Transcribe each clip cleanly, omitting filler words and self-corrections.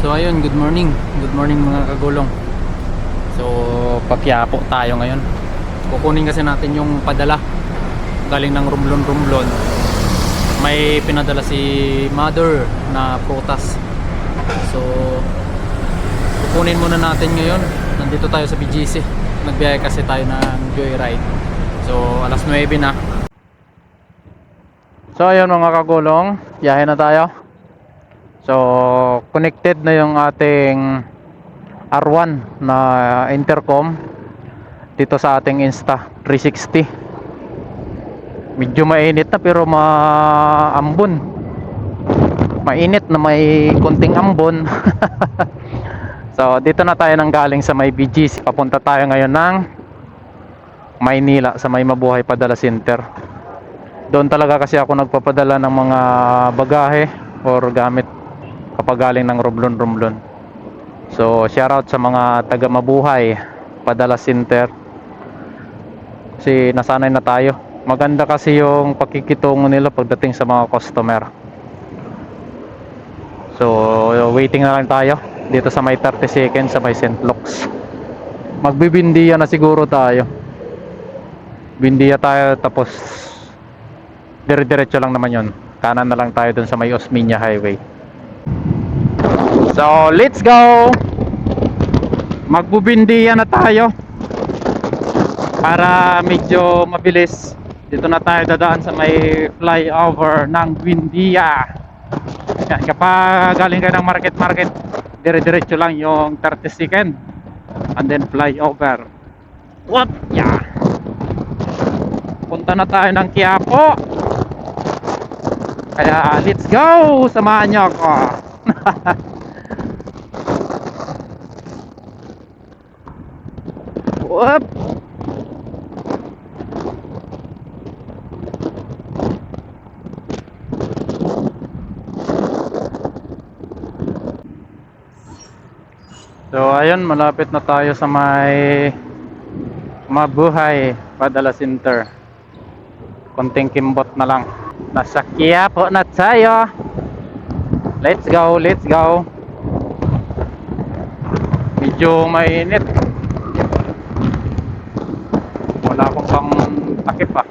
So ayun, good morning. Good morning mga kagulong. So pakiapo tayo ngayon. Kukunin kasi natin yung padala galing ng Romblon. May pinadala si mother na prutas. So kukunin muna natin ngayon. Nandito tayo sa BGC. Nagbiyahe kasi tayo ng joyride. So alas 9 na. So ayun mga kagulong, biyahe na tayo. So connected na yung ating R1 na intercom dito sa ating Insta 360. Medyo mainit na pero maambon. Mainit na may kunting ambon. So dito na tayo nang galing sa may BGC. Papunta tayo ngayon ng Maynila sa may Mabuhay Padala Center. Doon talaga kasi ako nagpapadala ng mga bagahe or gamit kapag galing ng Romblon. So shoutout sa mga taga Mabuhay Padala Center. Kasi nasanay na tayo. Maganda kasi yung pakikitungo nila pagdating sa mga customer. So waiting na lang tayo dito sa may 30 seconds sa may St. Luke's. Magbibindiya na siguro tayo. Bindiya tayo tapos dire-diretso lang naman yon. Kanan na lang tayo dun sa may Osmeña Highway. So let's go. Magbubindiya na tayo para medyo mabilis. Dito na tayo dadaan sa may flyover ng Buendia. Yan, kapag galing kayo ng market, dire-diretso lang yung 30 second and then flyover. What? Yeah. Punta na tayo ng Quiapo. Kaya let's go. Samahan niyo ako. Whoop. So ayun, malapit na tayo sa may Mabuhay Padala Center. Konting kimbot na lang. Nasa Quiapo na tayo. Let's go, let's go. Medyo mainit. Wala akong pang takip pa.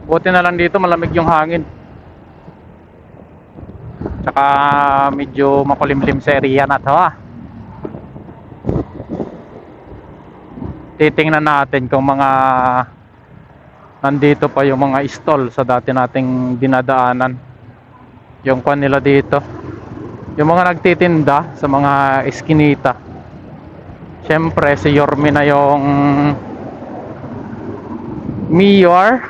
Buti na lang dito malamig yung hangin. Tsaka medyo makulimlim sa area na to ha. Titingnan natin kung mga nandito pa yung mga stall sa dati nating dinadaanan. Yung kwan nila dito, yung mga nagtitinda sa mga eskinita. Syempre si Yorme na yung mayor,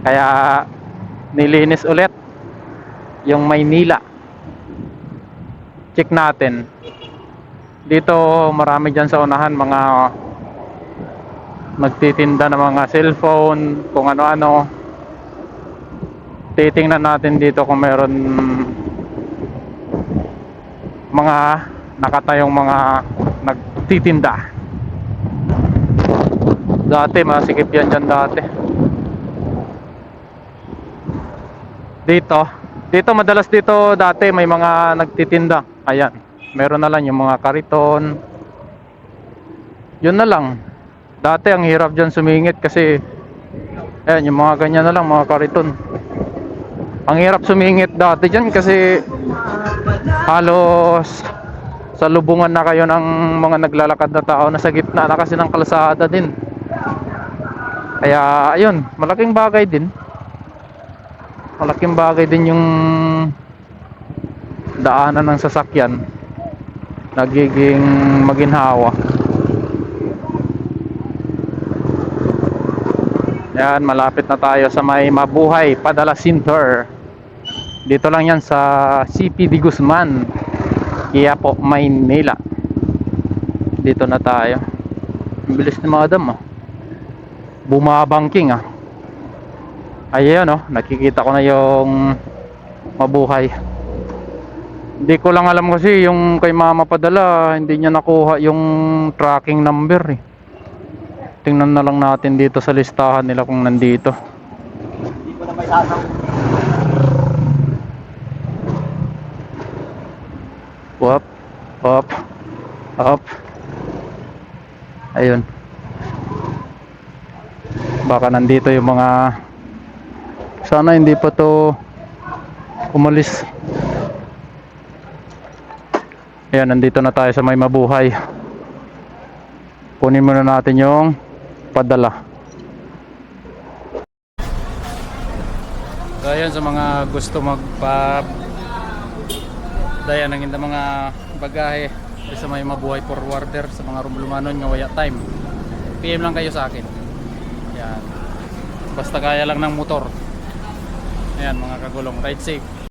kaya nilinis ulit yung Maynila. Check natin dito, marami dyan sa unahan mga nagtitinda ng mga cellphone, kung ano-ano. Titingnan natin dito kung meron mga nakatayong mga nagtitinda. Dati masikip yan dyan dati. Dito madalas dito dati may mga nagtitinda. Ayan, meron na lang yung mga kariton. Yun na lang. Dati ang hirap dyan sumingit kasi ayan, yung mga ganyan na lang, mga kariton. Ang hirap sumingit dati dyan kasi halos sa lubungan na kayo ng mga naglalakad na tao. Nasa gitna na kasi ng kalsada din. Kaya ayun, malaking bagay din. Malaking bagay din yung daanan ng sasakyan. Nagiging maginhawa. Yan, malapit na tayo sa may Mabuhay Padala Center. Dito lang yan sa CP de Guzman, Quiapo, Maynila. Dito na tayo. Ang bilis ni madam ah. Bumabangking ah. Ayun oh, nakikita ko na yung Mabuhay. Hindi ko lang alam kasi yung kay Mama Padala, hindi niya nakuha yung tracking number eh. Tingnan na lang natin dito sa listahan nila kung nandito. Hindi ko na may sasang. Up, up, up. Ayun. Baka nandito yung mga, sana hindi pa to umalis. Ayan, nandito na tayo sa May Mabuhay. Kunin muna natin yung padala. So ayan, sa mga gusto daya ng mga bagahe sa May Mabuhay forwarder sa mga rumlumanon nga waya time, PM lang kayo sa akin. Ayan, basta kaya lang ng motor. Ayan mga kagulong, ride safe.